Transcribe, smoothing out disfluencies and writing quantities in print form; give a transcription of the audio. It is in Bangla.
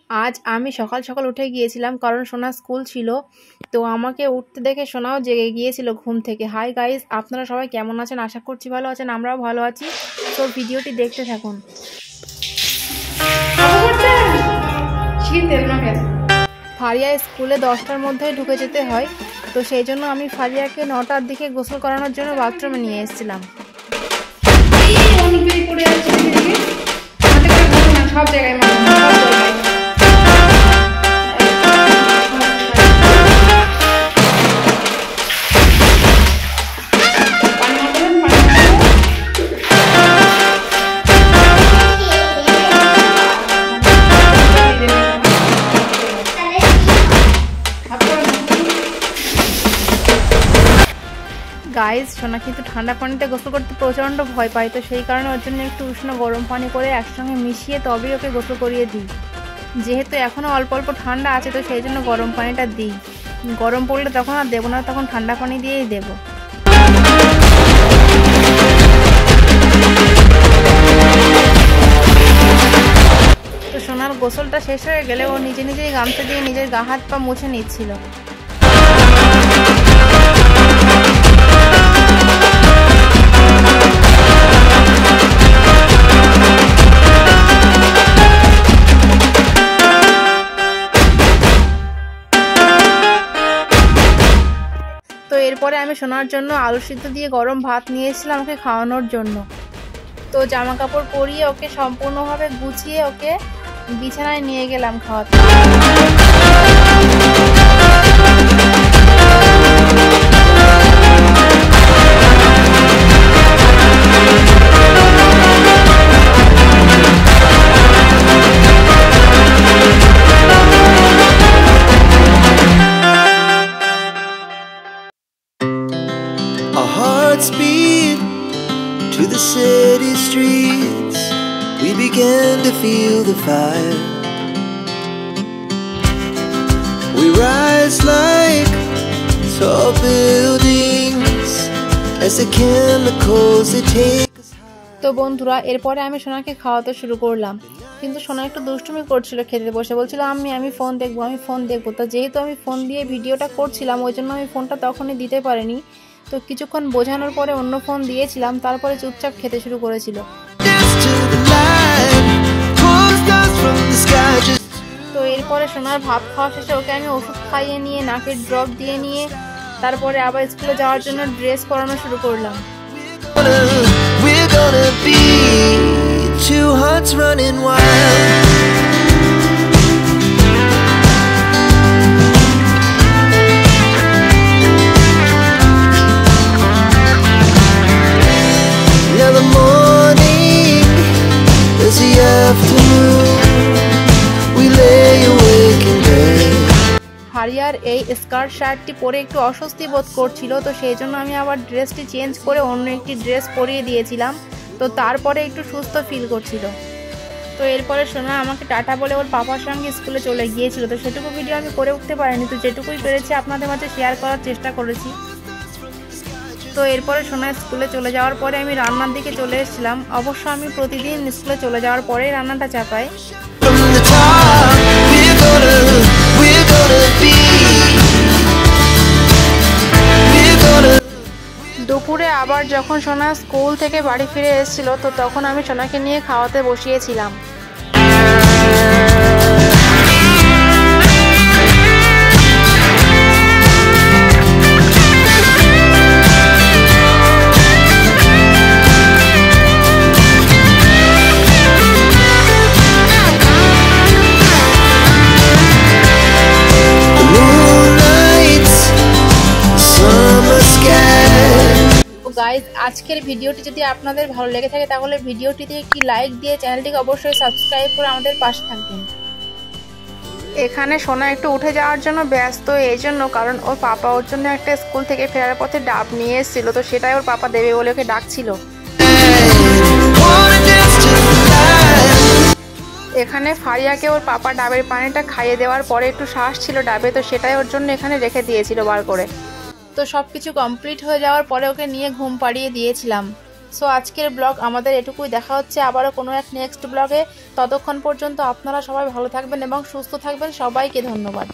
আজ আমি সকাল সকাল উঠে গিয়েছিলাম কারণ সোনা স্কুল ছিল। তো আমাকে উঠতে দেখে সোনাও জেগে গিয়েছিল ঘুম থেকে। হাই গাইস, আপনারা সবাই কেমন আছেন? আশা করছি ভালো আছেন, আমরাও ভালো আছি। তো ভিডিওটি দেখতে থাকুন। ফারিয়া স্কুলে 10টার মধ্যেই ঢুকে যেতে হয়, তো সেই জন্য আমি ফারিয়াকে 9টার দিকে গোসল করানোর জন্য বাথরুমে নিয়ে এসেছিলাম। সব জায়গায় গাইজ, সোনা কিন্তু ঠান্ডা পানিতে গোসল করতে প্রচণ্ড ভয় পায়, তো সেই কারণে ওর জন্য একটু উষ্ণ গরম পানি করে একসঙ্গে মিশিয়ে তবেই ওকে গোসল করিয়ে দিই। যেহেতু এখনও অল্প অল্প ঠান্ডা আছে, তো সেই জন্য গরম পানিটা দিই। গরম পড়লে তখন আর দেবো না, তখন ঠান্ডা পানি দিয়েই দেবো। তো সোনার গোসলটা শেষ হয়ে গেলে ও নিজে নিজেই গামছা দিয়ে নিজের গা হাত পা মুছে নিচ্ছিল। তো এরপরে আমি সোনার জন্য আলু সিদ্ধ দিয়ে গরম ভাত নিয়ে এসেছিলাম ওকে খাওয়ানোর জন্য। তো জামা কাপড় পরিয়ে ওকে সম্পূর্ণভাবে গুছিয়ে ওকে বিছানায় নিয়ে গেলাম খাওয়াতে। Speed to the city streets, we began to feel the fire. We rise like tall buildings as the chemicals they take us high. তো বন্ধুরা, এরপরে আমি সোনাকে খাওয়াতে শুরু করলাম, কিন্তু সোনা একটু দুষ্টুমি করছিল। খেতে বসে বলছিল আমি ফোন দেখবো। তো যেহেতু আমি ফোন দিয়ে ভিডিওটা করছিলাম, ওই জন্য আমি ফোনটা তখনই দিতে পারিনি। তো কিছুক্ষণ বোঝানোর পরে অন্য ফোন দিয়েছিলাম, তারপরে চুপচাপ খেতে শুরু করেছিল। তো এরপরে সোনার ভাত খাওয়া শেষে ওকে আমি ওষুধ খাইয়ে নিয়ে নাকের ড্রপ দিয়ে নিয়ে তারপরে আবার স্কুলে যাওয়ার জন্য ড্রেস পরানো শুরু করলাম। ফারিয়ার এই স্কার্ট শার্টটি পরে একটু অস্বস্তি বোধ করছিল, তো সেই জন্য আমি আবার ড্রেসটি চেঞ্জ করে অন্য একটি ড্রেস পরিয়ে দিয়েছিলাম। তো তারপরে একটু সুস্থ ফিল করছিল। তো এরপরে সোনা আমাকে টাটা বলে ওর পাপার সঙ্গে স্কুলে চলে গিয়েছিল। তো সেটুকু ভিডিও আমি করে উঠতে পারিনি, তো যেটুকুই পেরেছি আপনাদের মাঝে শেয়ার করার চেষ্টা করেছি। তো এরপরে সোনা স্কুলে চলে যাওয়ার পরে আমি রান্নার দিকে চলে এসেছিলাম। অবশ্য আমি প্রতিদিন স্কুলে চলে যাওয়ার পরেই রান্নাটা চাপাই। দুপুরে আবার যখন সোনা স্কুল থেকে বাড়ি ফিরে এসেছিল, তো তখন আমি সোনাকে নিয়ে খাওয়াতে বসিয়েছিলাম। গাইজ, আজকের ভিডিওটি যদি আপনাদের ভালো লেগে থাকে তাহলে ভিডিওটিতে একটি লাইক দিয়ে চ্যানেলটিকে অবশ্যই সাবস্ক্রাইব করে আমাদের পাশে থাকবেন। এখানে সোনা একটু উঠে যাওয়ার জন্য ব্যস্ত এই জন্য, কারণ ওর পাপা ওর জন্য একটা স্কুল থেকে ফেরার পথে ডাব নিয়ে এসেছিল, তো সেটাই ওর পাপা দেবে বলে ওকে ডাকছিল। এখানে ফারিয়াকে ওর পাপা ডাবের পানিটা খাইয়ে দেওয়ার পরে একটু শ্বাস ছিল ডাবে, তো সেটাই ওর জন্য এখানে রেখে দিয়েছিল বার করে। তো সব কিছু কমপ্লিট হয়ে যাওয়ার পরে ওকে নিয়ে ঘুম পাড়িয়ে দিয়েছিলাম। সো আজকের ব্লগ আমাদের এটুকুই। দেখা হচ্ছে আবারও কোনো এক নেক্সট ব্লগে। ততক্ষণ পর্যন্ত আপনারা সবাই ভালো থাকবেন এবং সুস্থ থাকবেন। সবাইকে ধন্যবাদ।